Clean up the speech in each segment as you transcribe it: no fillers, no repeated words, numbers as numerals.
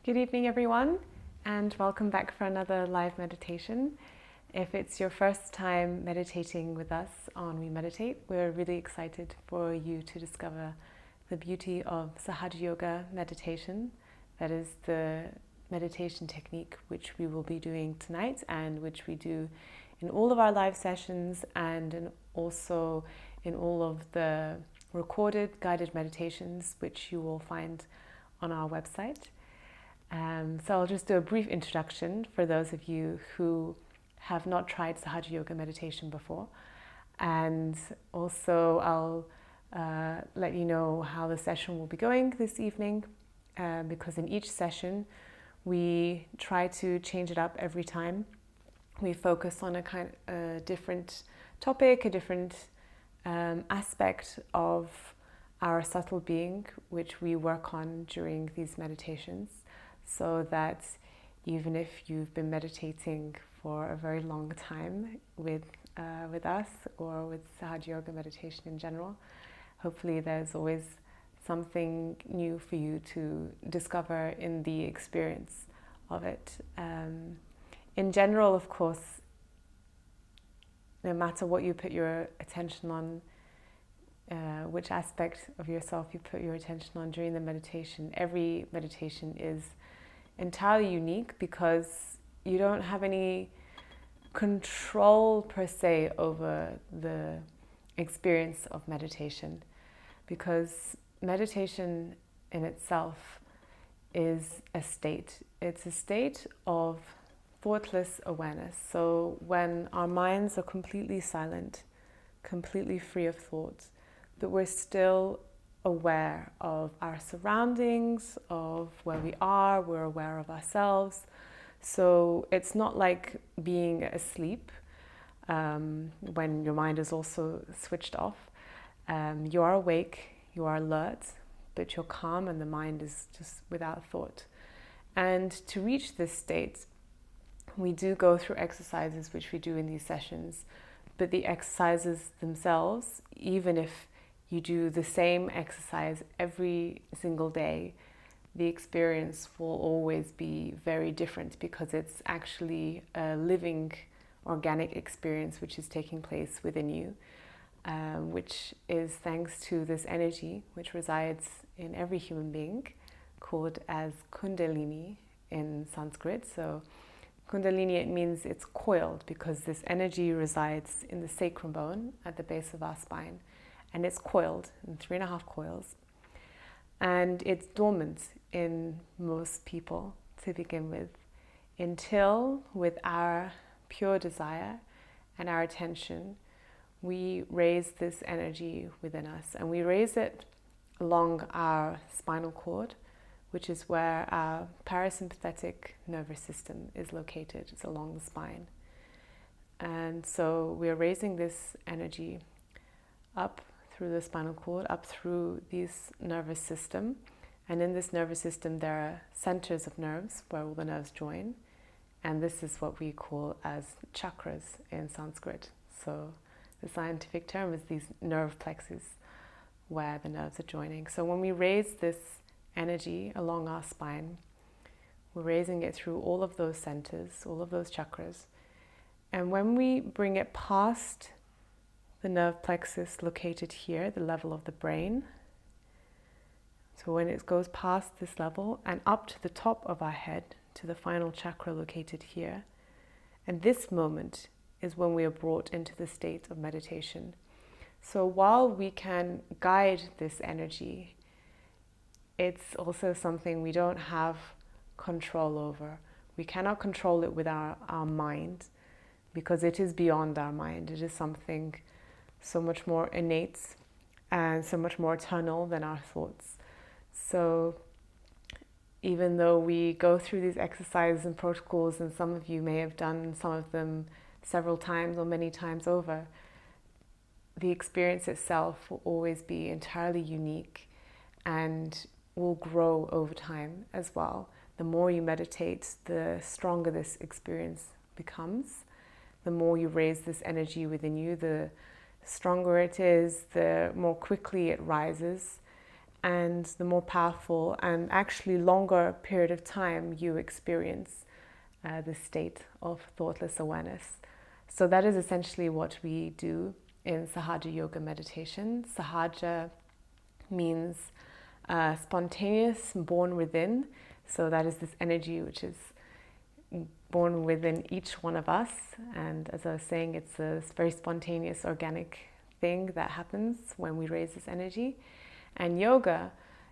Good evening, everyone, and welcome back for another live meditation. If it's your first time meditating with us on We Meditate, we're really excited for you to discover the beauty of Sahaja Yoga meditation. That is the meditation technique which we will be doing tonight and which we do in all of our live sessions and also in all of the recorded guided meditations which you will find on our website. So I'll just do a brief introduction for those of you who have not tried Sahaja Yoga meditation before. And also I'll let you know how the session will be going this evening, because in each session we try to change it up every time. We focus on a different topic, a different aspect of our subtle being, which we work on during these meditations, so that even if you've been meditating for a very long time with us or with Sahaja Yoga meditation in general. Hopefully there's always something new for you to discover in the experience of it. In general, of course, no matter what you put your attention on, which aspect of yourself you put your attention on during the meditation, every meditation is entirely unique because you don't have any control per se over the experience of meditation, because meditation in itself is a state. It's a state of thoughtless awareness. So when our minds are completely silent, completely free of thoughts, but we're still aware of our surroundings, of where we are, we're aware of ourselves. So it's not like being asleep when your mind is also switched off. You are awake, you are alert, but you're calm and the mind is just without thought. And to reach this state, we do go through exercises which we do in these sessions, but the exercises themselves, even if you do the same exercise every single day, the experience will always be very different because it's actually a living, organic experience which is taking place within you, which is thanks to this energy which resides in every human being, called as Kundalini in Sanskrit. So Kundalini, it means it's coiled because this energy resides in the sacrum bone at the base of our spine, and it's coiled in 3.5 coils. And it's dormant in most people to begin with, until with our pure desire and our attention, we raise this energy within us, and we raise it along our spinal cord, which is where our parasympathetic nervous system is located. It's along the spine. And so we're raising this energy up through the spinal cord, up through this nervous system. And in this nervous system, there are centers of nerves where all the nerves join. And this is what we call as chakras in Sanskrit. So the scientific term is these nerve plexus where the nerves are joining. So when we raise this energy along our spine, we're raising it through all of those centers, all of those chakras. And when we bring it past the nerve plexus located here, the level of the brain, so when it goes past this level and up to the top of our head, to the final chakra located here, and this moment is when we are brought into the state of meditation. So while we can guide this energy, it's also something we don't have control over. We cannot control it with our mind, because it is beyond our mind. It is something so much more innate and so much more eternal than our thoughts. So even though we go through these exercises and protocols, and some of you may have done some of them several times or many times over, the experience itself will always be entirely unique and will grow over time as well. The more you meditate, the stronger this experience becomes. The more you raise this energy within you, the stronger it is, the more quickly it rises, and the more powerful and actually longer period of time you experience the state of thoughtless awareness. So that is essentially what we do in Sahaja Yoga meditation. Sahaja means spontaneous, born within. So that is this energy which is born within each one of us. And as I was saying, it's a very spontaneous, organic thing that happens when we raise this energy. And yoga,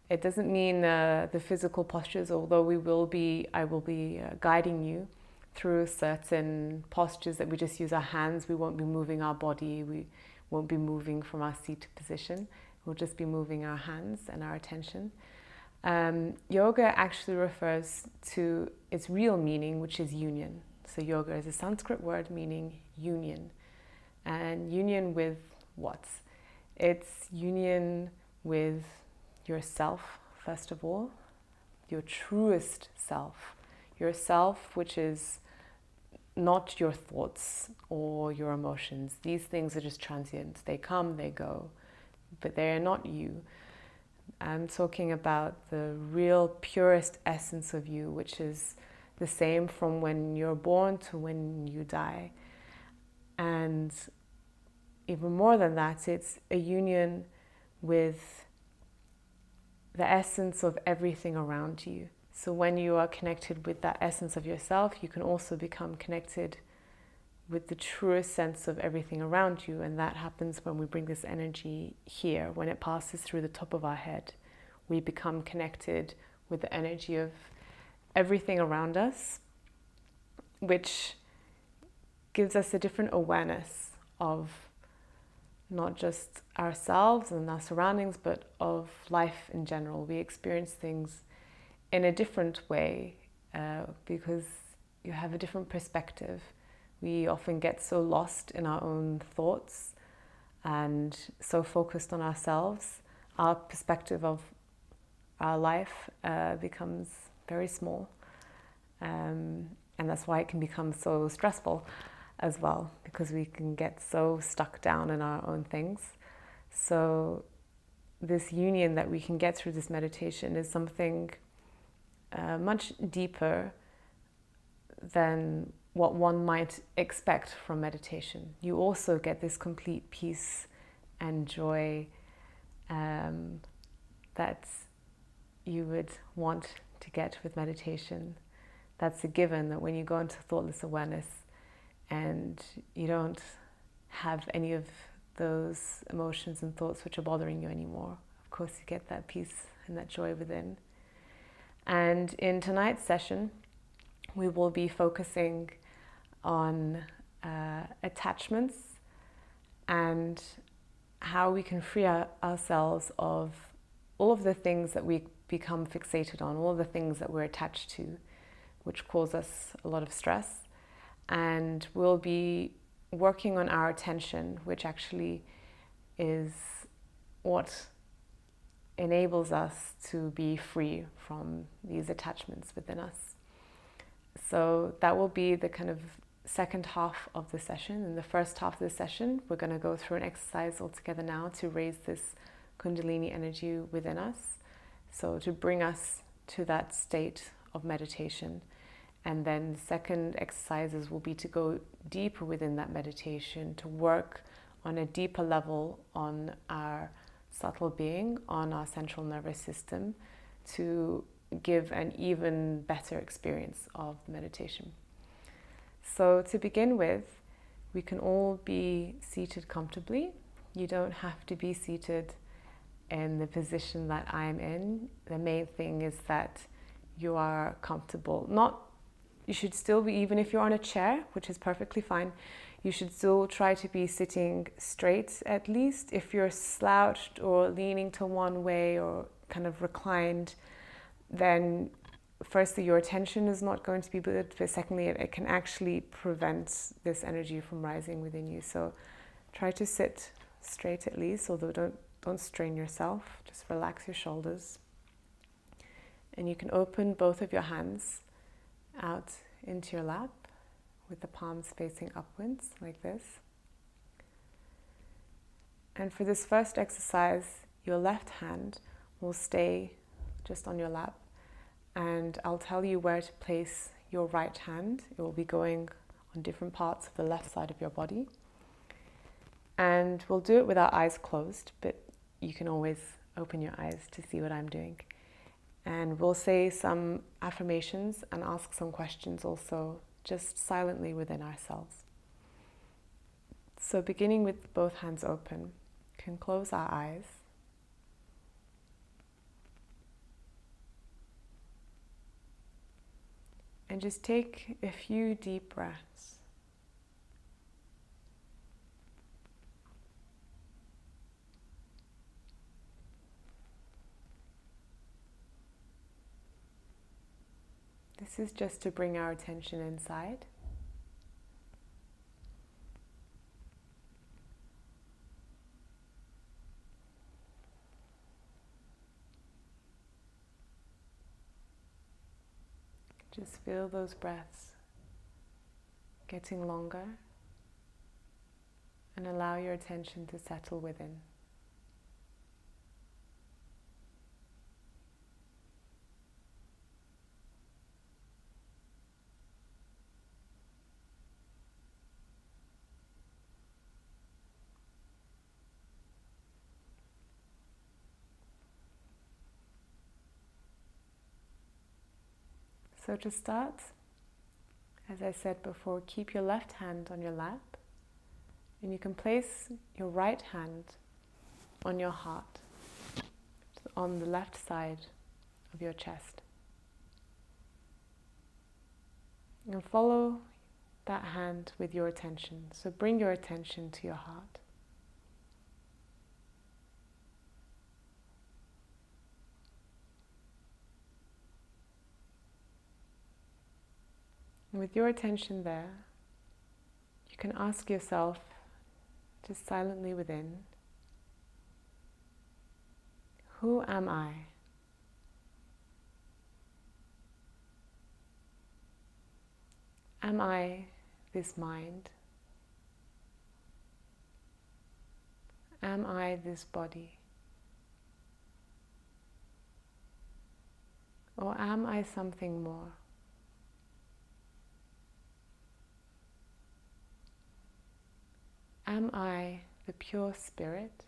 it doesn't mean the physical postures, although I will be guiding you through certain postures that we just use our hands. We won't be moving our body. We won't be moving from our seated position. We'll just be moving our hands and our attention. Yoga actually refers to its real meaning, which is union. So yoga is a Sanskrit word meaning union. And union with what? It's union with yourself, first of all, your truest self, yourself, which is not your thoughts or your emotions. These things are just transient. They come, they go, but they are not you. I'm talking about the real purest essence of you, which is the same from when you're born to when you die. And even more than that, it's a union with the essence of everything around you. So when you are connected with that essence of yourself, you can also become connected with the truest sense of everything around you. And that happens when we bring this energy here. When it passes through the top of our head, we become connected with the energy of everything around us, which gives us a different awareness of not just ourselves and our surroundings, but of life in general. We experience things in a different way because you have a different perspective. We often get so lost in our own thoughts and so focused on ourselves. Our perspective of our life becomes very small. And that's why it can become so stressful as well, because we can get so stuck down in our own things. So this union that we can get through this meditation is something much deeper than what one might expect from meditation. You also get this complete peace and joy that you would want to get with meditation. That's a given, that when you go into thoughtless awareness and you don't have any of those emotions and thoughts which are bothering you anymore, of course you get that peace and that joy within. And in tonight's session, we will be focusing on attachments and how we can free ourselves of all of the things that we become fixated on, all of the things that we're attached to, which cause us a lot of stress. And we'll be working on our attention, which actually is what enables us to be free from these attachments within us. So that will be the kind of second half of the session. In the first half of the session, we're going to go through an exercise all together now to raise this Kundalini energy within us, so to bring us to that state of meditation. And then the second exercises will be to go deeper within that meditation, to work on a deeper level on our subtle being, on our central nervous system, to give an even better experience of the meditation. So to begin with, we can all be seated comfortably. You don't have to be seated in the position that I'm in. The main thing is that you are comfortable. You should still be, even if you're on a chair, which is perfectly fine, you should still try to be sitting straight at least. If you're slouched or leaning to one way or kind of reclined, then firstly, your attention is not going to be good, but secondly, it can actually prevent this energy from rising within you. So try to sit straight at least, although don't strain yourself, just relax your shoulders. And you can open both of your hands out into your lap with the palms facing upwards like this. And for this first exercise, your left hand will stay just on your lap, and I'll tell you where to place your right hand. It will be going on different parts of the left side of your body. And we'll do it with our eyes closed, but you can always open your eyes to see what I'm doing. And we'll say some affirmations and ask some questions also, just silently within ourselves. So beginning with both hands open, we can close our eyes. And just take a few deep breaths. This is just to bring our attention inside. Just feel those breaths getting longer and allow your attention to settle within. So to start, as I said before, keep your left hand on your lap, and you can place your right hand on your heart, on the left side of your chest. And follow that hand with your attention. So bring your attention to your heart. And with your attention there, you can ask yourself, just silently within, who am I? Am I this mind? Am I this body? Or am I something more? Am I the pure spirit?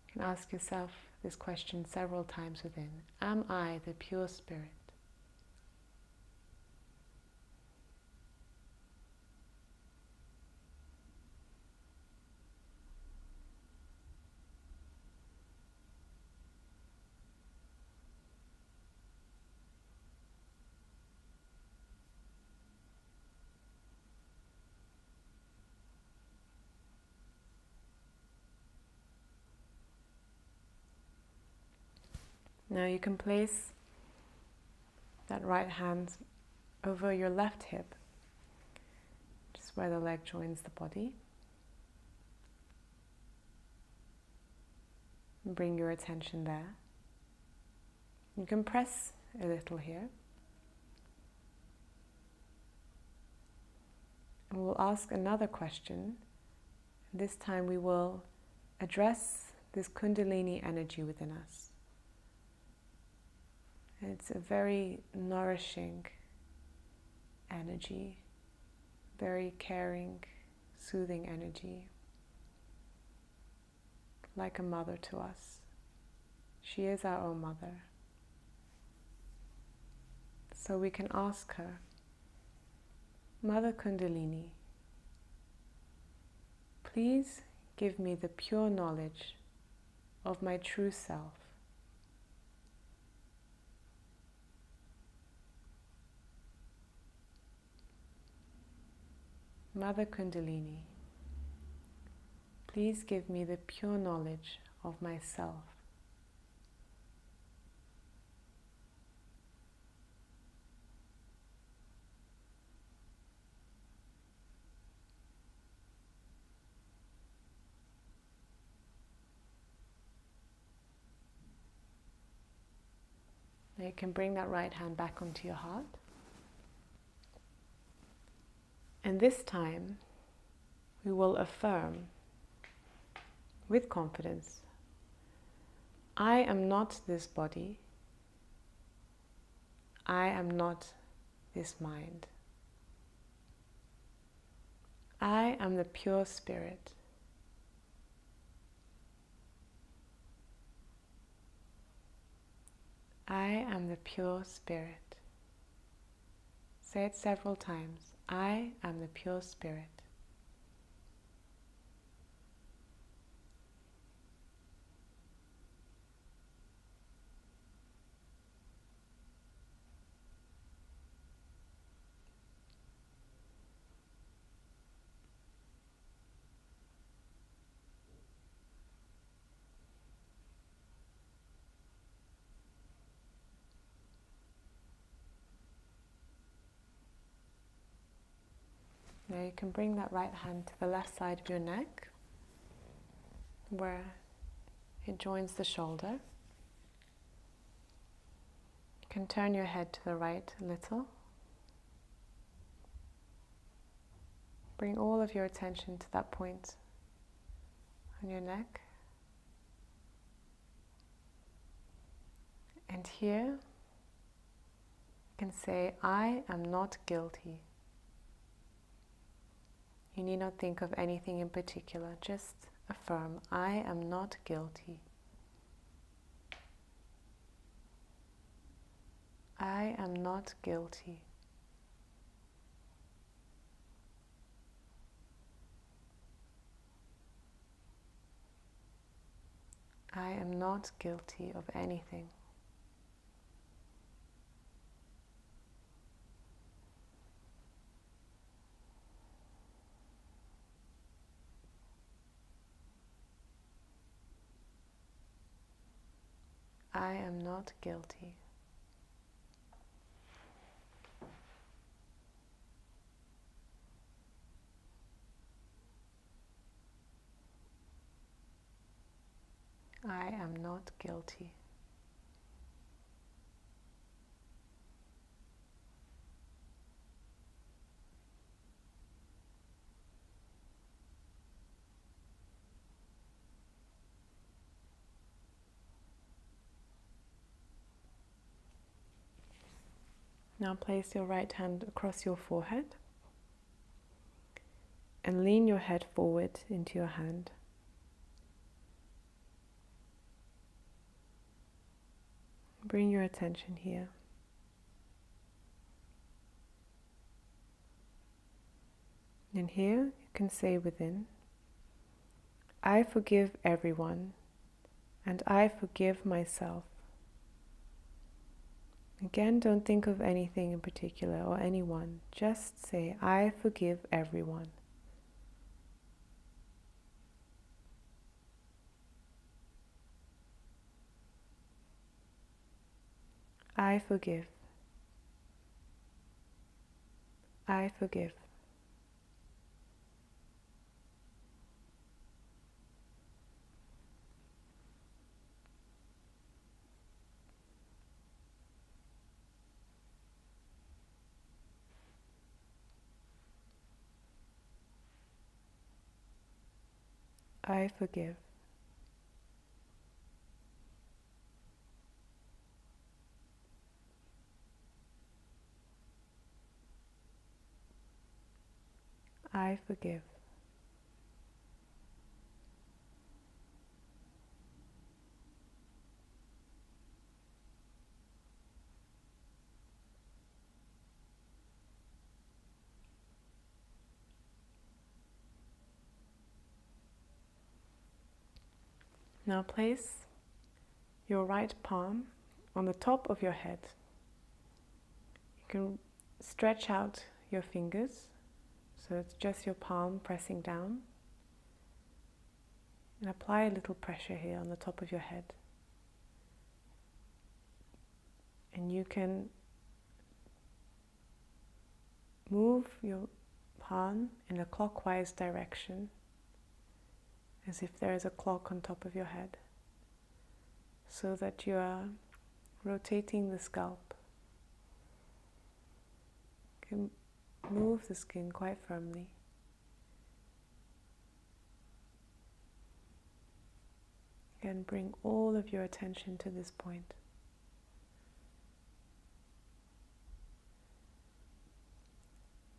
You can ask yourself this question several times within. Am I the pure spirit? Now you can place that right hand over your left hip, just where the leg joins the body. And bring your attention there. You can press a little here. And we'll ask another question. This time we will address this Kundalini energy within us. It's a very nourishing energy, very caring, soothing energy, like a mother to us. She is our own mother. So we can ask her, Mother Kundalini, please give me the pure knowledge of my true self. Mother Kundalini, please give me the pure knowledge of myself. Now you can bring that right hand back onto your heart. And this time, we will affirm with confidence, I am not this body. I am not this mind. I am the pure spirit. I am the pure spirit. Say it several times. I am the pure spirit. Now you can bring that right hand to the left side of your neck. where it joins the shoulder. You can turn your head to the right a little. Bring all of your attention to that point on your neck. And here you can say, I am not guilty. You need not think of anything in particular, just affirm, I am not guilty. I am not guilty. I am not guilty of anything. I am not guilty. I am not guilty. Now place your right hand across your forehead and lean your head forward into your hand. Bring your attention here. And here you can say within, I forgive everyone and I forgive myself. Again, don't think of anything in particular or anyone. Just say, I forgive everyone. I forgive. I forgive. I forgive. I forgive. Now place your right palm on the top of your head. You can stretch out your fingers, so it's just your palm pressing down. And apply a little pressure here on the top of your head. And you can move your palm in a clockwise direction, as if there is a clock on top of your head, so that you are rotating the scalp. You can move the skin quite firmly. And bring all of your attention to this point.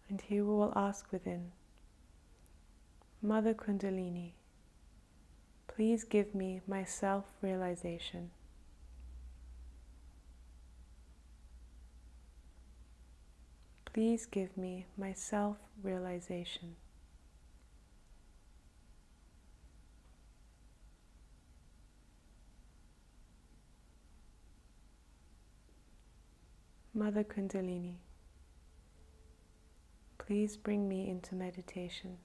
And here we will ask within, Mother Kundalini, please give me my self-realization. Please give me my self-realization. Mother Kundalini, please bring me into meditation.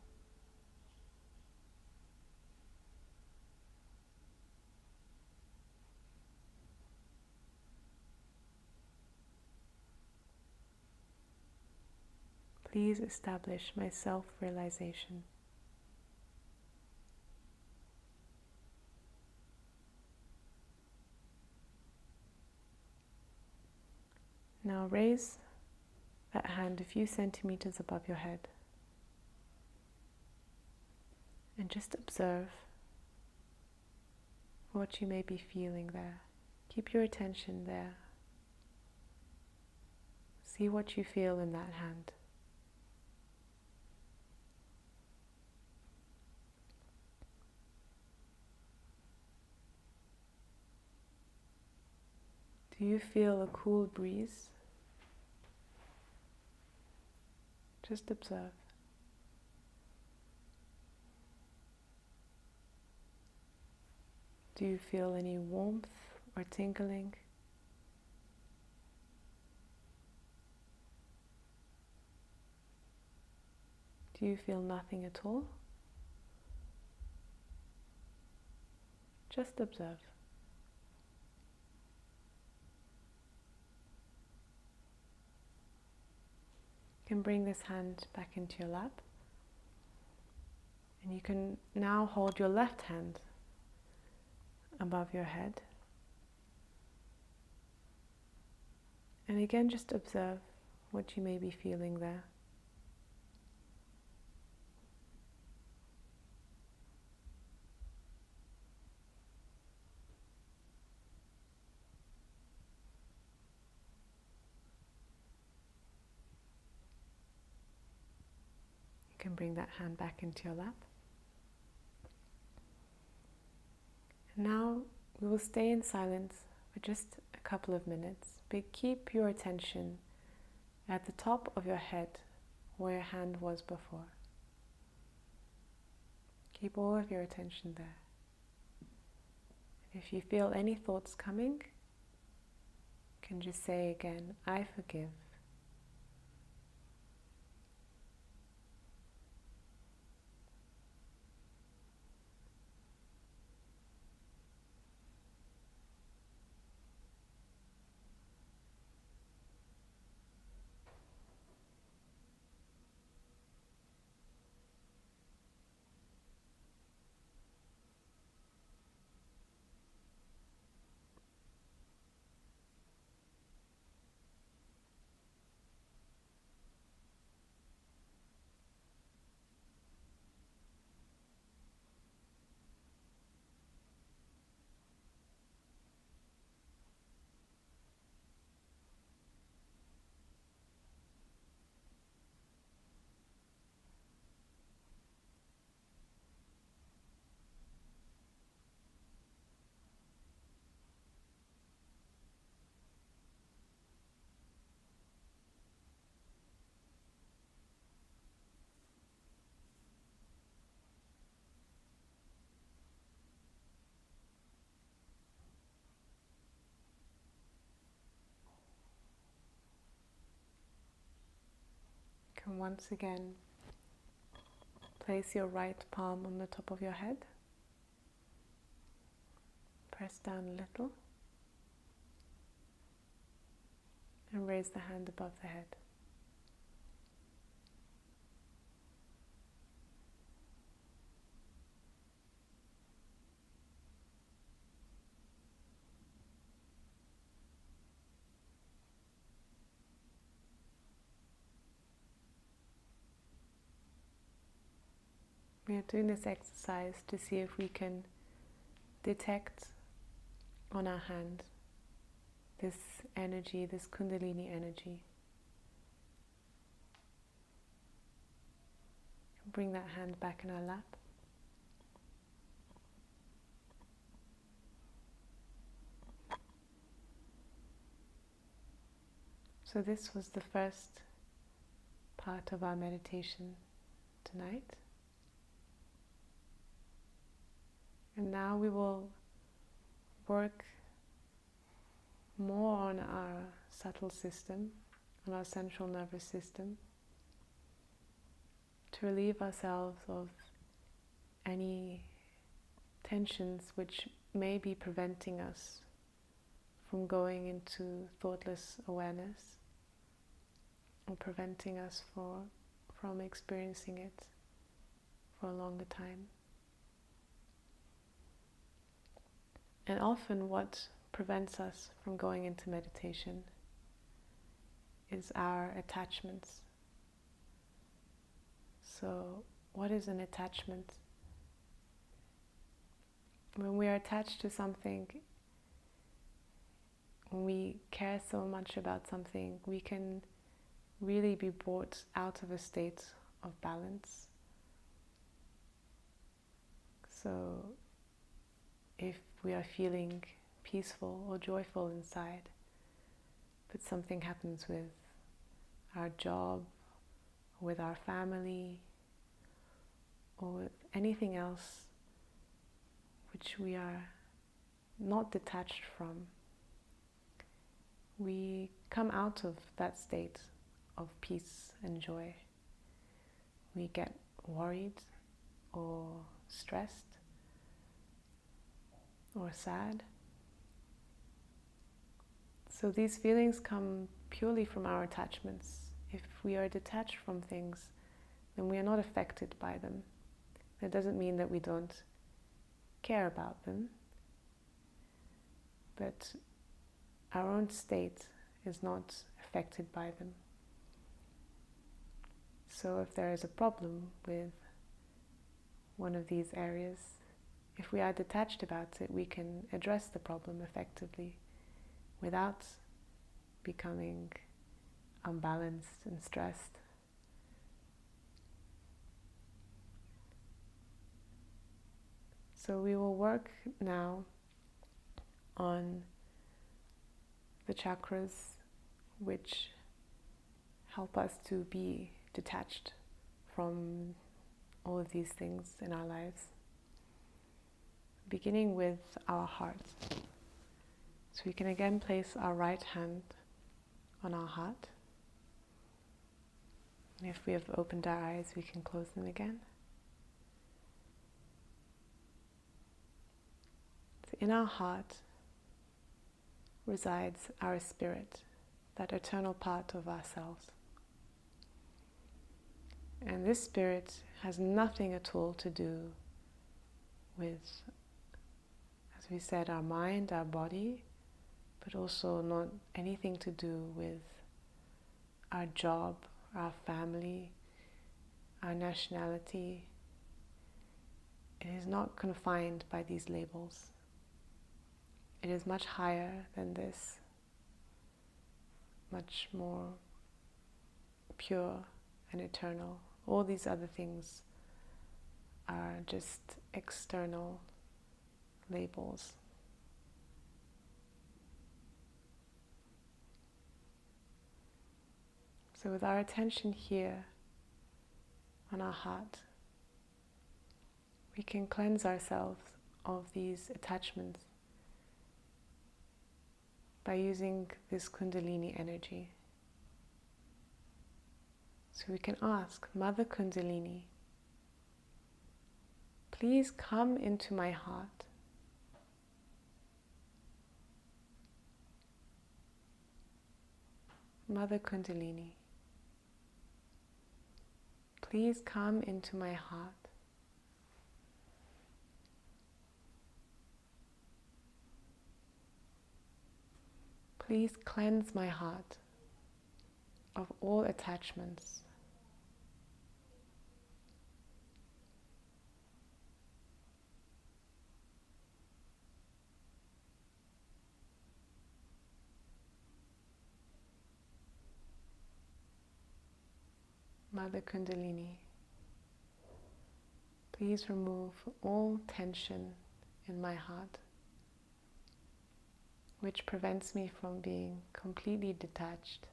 Please establish my self-realization. Now raise that hand a few centimeters above your head and just observe what you may be feeling there. Keep your attention there. See what you feel in that hand. Do you feel a cool breeze? Just observe. Do you feel any warmth or tingling? Do you feel nothing at all? Just observe. You can bring this hand back into your lap, and you can now hold your left hand above your head, and again just observe what you may be feeling there. You can bring that hand back into your lap. And now we will stay in silence for just a couple of minutes, but keep your attention at the top of your head where your hand was before. Keep all of your attention there. If you feel any thoughts coming, you can just say again, I forgive. You can once again place your right palm on the top of your head. Press down a little and raise the hand above the head. We are doing this exercise to see if we can detect on our hand this energy, this Kundalini energy. Bring that hand back in our lap. So this was the first part of our meditation tonight. And now we will work more on our subtle system, on our central nervous system, to relieve ourselves of any tensions which may be preventing us from going into thoughtless awareness, or preventing us from experiencing it for a longer time. And often what prevents us from going into meditation is our attachments. So, what is an attachment? When we are attached to something, when we care so much about something, we can really be brought out of a state of balance. So, if we are feeling peaceful or joyful inside, but something happens with our job, with our family, or with anything else which we are not detached from, we come out of that state of peace and joy. We get worried or stressed or sad. So these feelings come purely from our attachments. If we are detached from things, then we are not affected by them. That doesn't mean that we don't care about them, but our own state is not affected by them. So if there is a problem with one of these areas, if we are detached about it, we can address the problem effectively without becoming unbalanced and stressed. So we will work now on the chakras which help us to be detached from all of these things in our lives, beginning with our heart. So we can again place our right hand on our heart. And if we have opened our eyes, we can close them again. So in our heart resides our spirit, that eternal part of ourselves. And this spirit has nothing at all to do with, as we said, our mind, our body, but also not anything to do with our job, our family, our nationality. It is not confined by these labels. It is much higher than this, much more pure and eternal. All these other things are just external labels. So with our attention here on our heart, we can cleanse ourselves of these attachments by using this Kundalini energy. So we can ask, Mother Kundalini, please come into my heart. Mother Kundalini, please come into my heart. Please cleanse my heart of all attachments. Mother Kundalini, please remove all tension in my heart, which prevents me from being completely detached.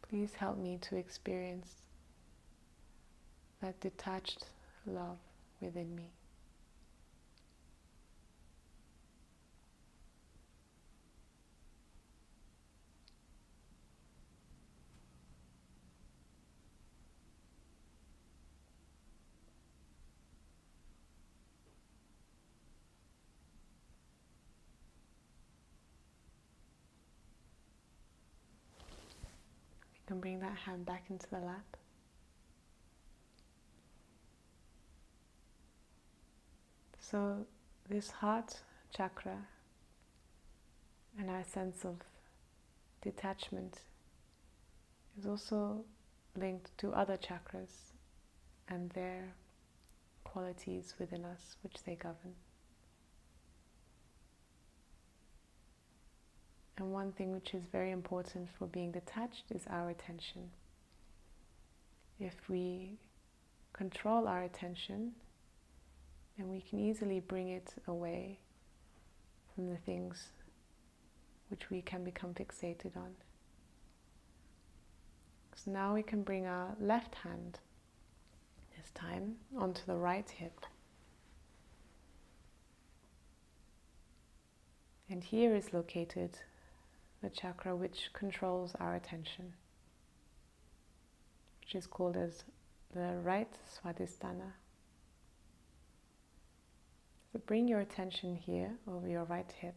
Please help me to experience that detached love within me. can bring that hand back into the lap. So this heart chakra and our sense of detachment is also linked to other chakras and their qualities within us which they govern. And one thing which is very important for being detached is our attention. If we control our attention, then we can easily bring it away from the things which we can become fixated on. So now we can bring our left hand, this time, onto the right hip. And here is located the chakra which controls our attention, which is called as the right Swadhisthana. So bring your attention here over your right hip.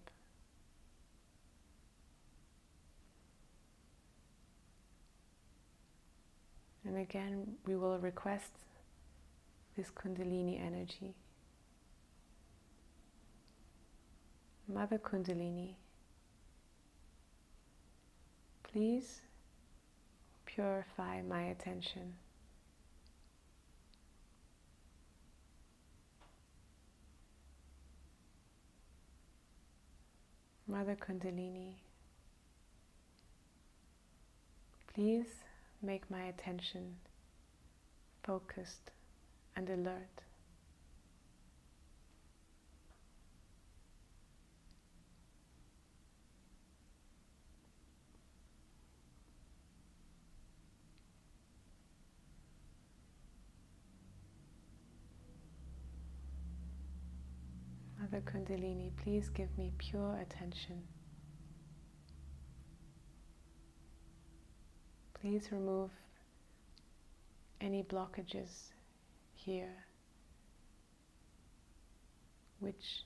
And again, we will request this Kundalini energy. Mother Kundalini, please purify my attention. Mother Kundalini, please make my attention focused and alert. Mother Kundalini, please give me pure attention. Please remove any blockages here which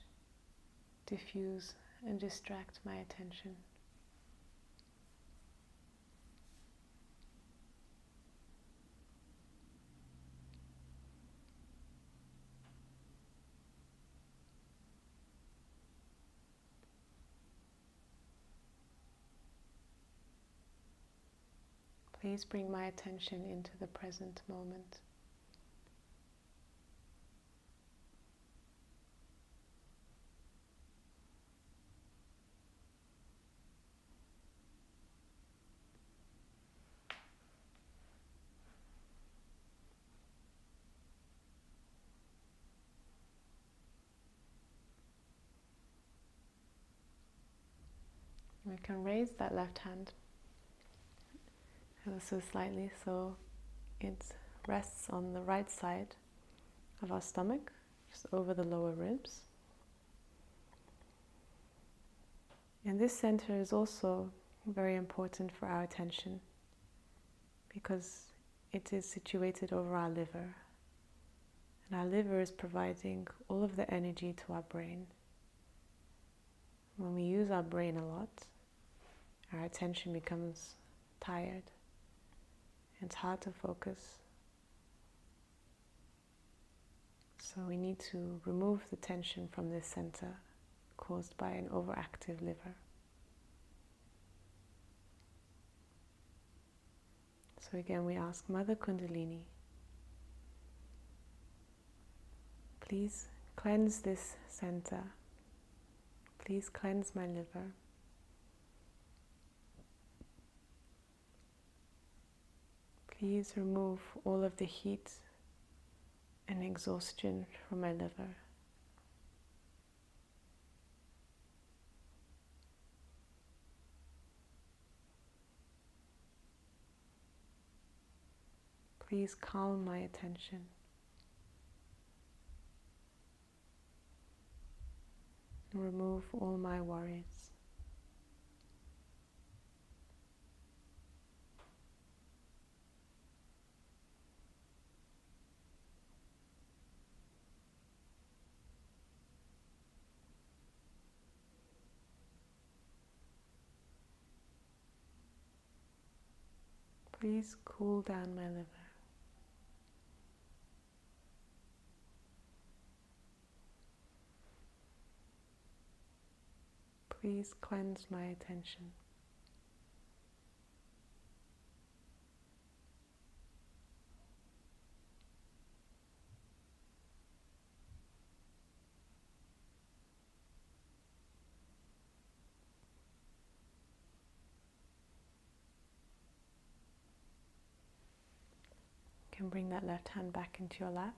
diffuse and distract my attention. Please bring my attention into the present moment. We can raise that left hand ever so slightly so it rests on the right side of our stomach, just over the lower ribs. And this center is also very important for our attention because it is situated over our liver. And our liver is providing all of the energy to our brain. When we use our brain a lot, our attention becomes tired. It's hard to focus. So we need to remove the tension from this center caused by an overactive liver. So again, we ask Mother Kundalini, please cleanse this center. Please cleanse my liver. Please remove all of the heat and exhaustion from my liver. Please calm my attention. And remove all my worries. Please cool down my liver. Please cleanse my attention. You can bring that left hand back into your lap.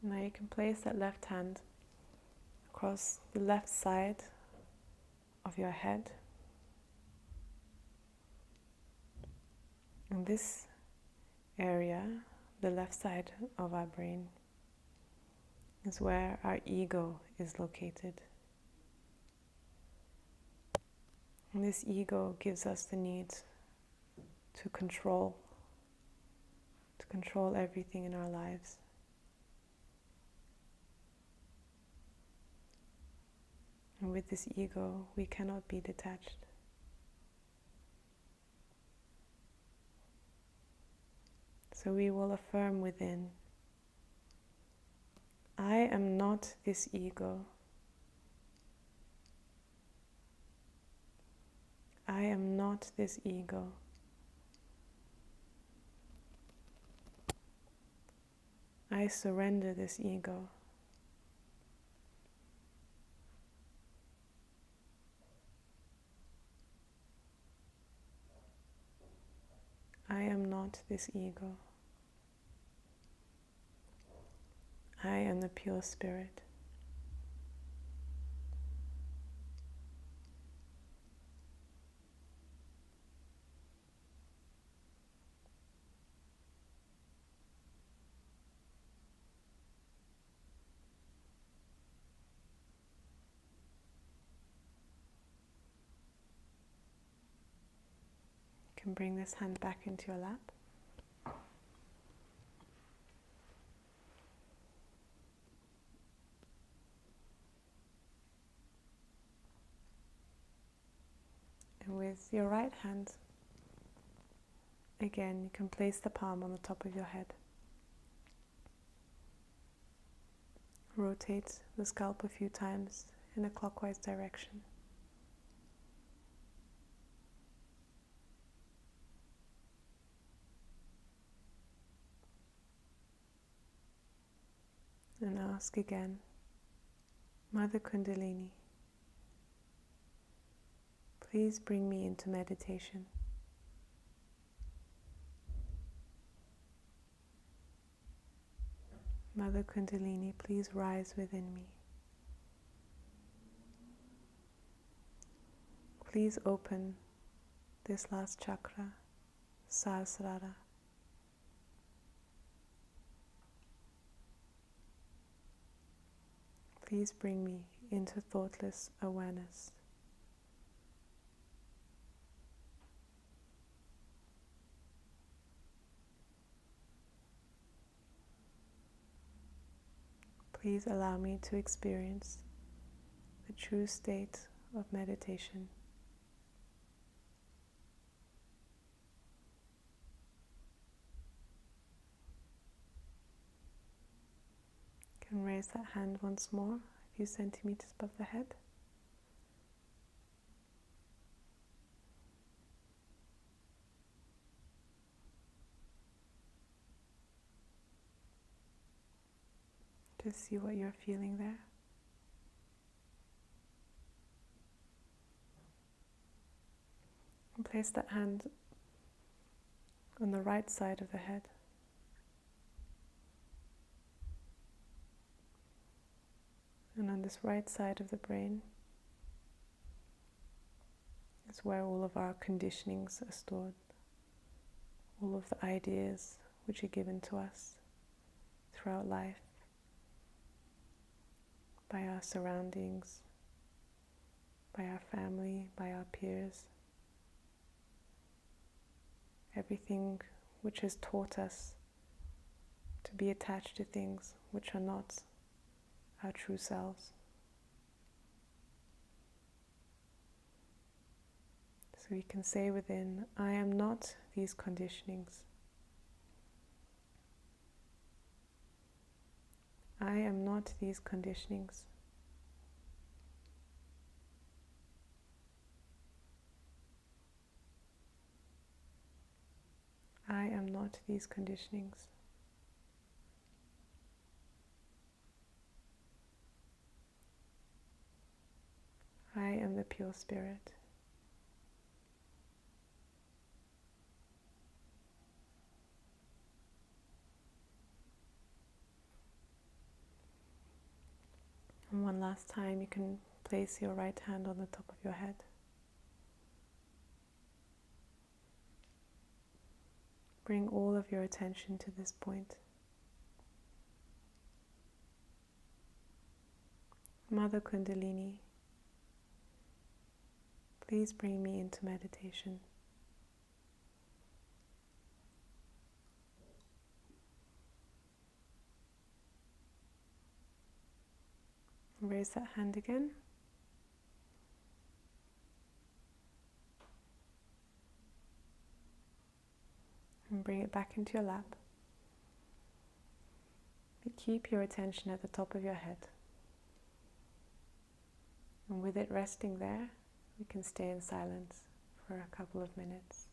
Now you can place that left hand across the left side of your head. And this area, the left side of our brain, is where our ego is located. And this ego gives us the need to control everything in our lives. And with this ego, we cannot be detached. So we will affirm within, I am not this ego. I am not this ego. I surrender this ego. I am not this ego. I am the pure spirit. You can bring this hand back into your lap. And with your right hand, again, you can place the palm on the top of your head. Rotate the scalp a few times in a clockwise direction. And ask again, Mother Kundalini, please bring me into meditation. Mother Kundalini, please rise within me. Please open this last chakra, Sahasrara. Please bring me into thoughtless awareness. Please allow me to experience the true state of meditation. You can raise that hand once more, a few centimeters above the head. Just see what you're feeling there. And place that hand on the right side of the head. And on this right side of the brain is where all of our conditionings are stored. All of the ideas which are given to us throughout life by our surroundings, by our family, by our peers. Everything which has taught us to be attached to things which are not our true selves. So we can say within, I am not these conditionings. I am not these conditionings. I am not these conditionings. I am the pure spirit. And one last time, you can place your right hand on the top of your head. Bring all of your attention to this point. Mother Kundalini, please bring me into meditation. Raise that hand again. And bring it back into your lap. But keep your attention at the top of your head. And with it resting there, we can stay in silence for a couple of minutes.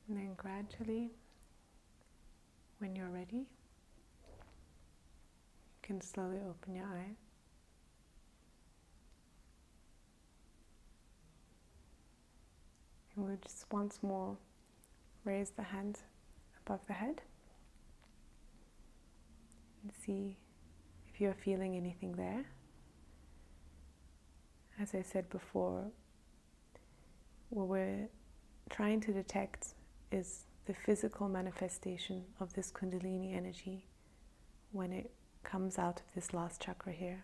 And then gradually, when you're ready, you can slowly open your eyes. And we'll just once more raise the hand above the head and see if you're feeling anything there. As I said before, what we're trying to detect is the physical manifestation of this Kundalini energy when it comes out of this last chakra here.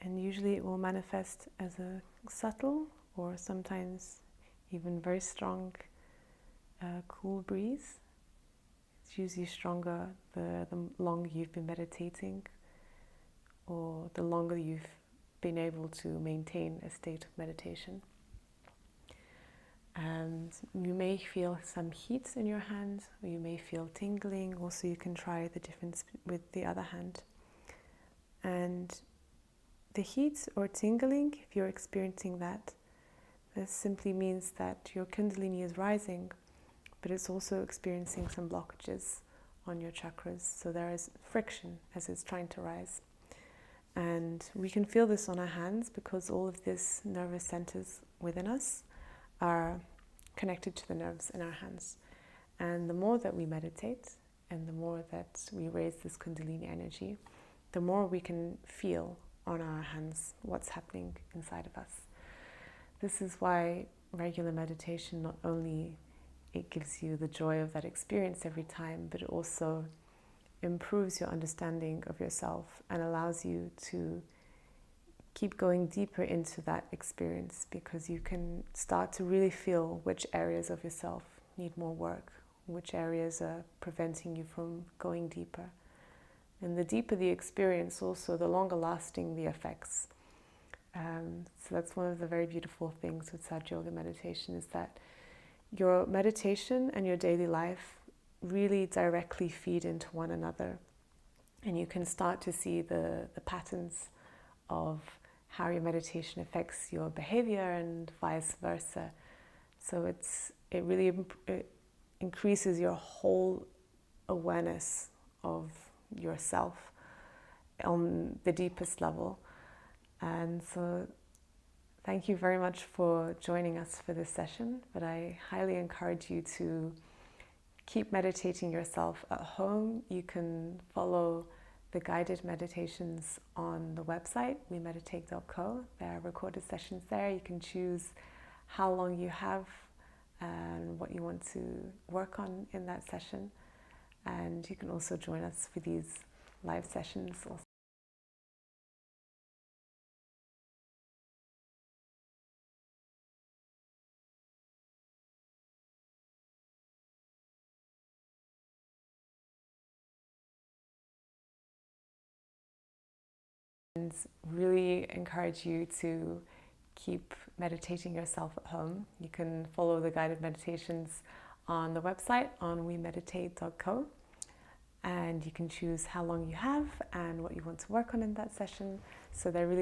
And usually it will manifest as a subtle or sometimes even very strong cool breeze. It's usually stronger the longer you've been meditating, or the longer you've been able to maintain a state of meditation. And you may feel some heat in your hand, or you may feel tingling. Also, you can try the difference with the other hand. And the heat or tingling, if you're experiencing that, this simply means that your Kundalini is rising, but it's also experiencing some blockages on your chakras. So there is friction as it's trying to rise. And we can feel this on our hands because all of these nervous centers within us are connected to the nerves in our hands. And the more that we meditate and the more that we raise this Kundalini energy, the more we can feel on our hands what's happening inside of us. This is why regular meditation, not only it gives you the joy of that experience every time, but it also improves your understanding of yourself and allows you to keep going deeper into that experience, because you can start to really feel which areas of yourself need more work, which areas are preventing you from going deeper. And the deeper the experience, also the longer lasting the effects. So that's one of the very beautiful things with Sahaja Yoga meditation, is that your meditation and your daily life really directly feed into one another. And you can start to see the patterns of how your meditation affects your behavior and vice versa. So it really increases your whole awareness of yourself on the deepest level. And so thank you very much for joining us for this session, but I highly encourage you to keep meditating yourself at home. You can follow the guided meditations on the website, wemeditate.co. There are recorded sessions there. You can choose how long you have and what you want to work on in that session. And you can also join us for these live sessions also. And really encourage you to keep meditating yourself at home. You can follow the guided meditations on the website on wemeditate.co, and you can choose how long you have and what you want to work on in that session. So they're really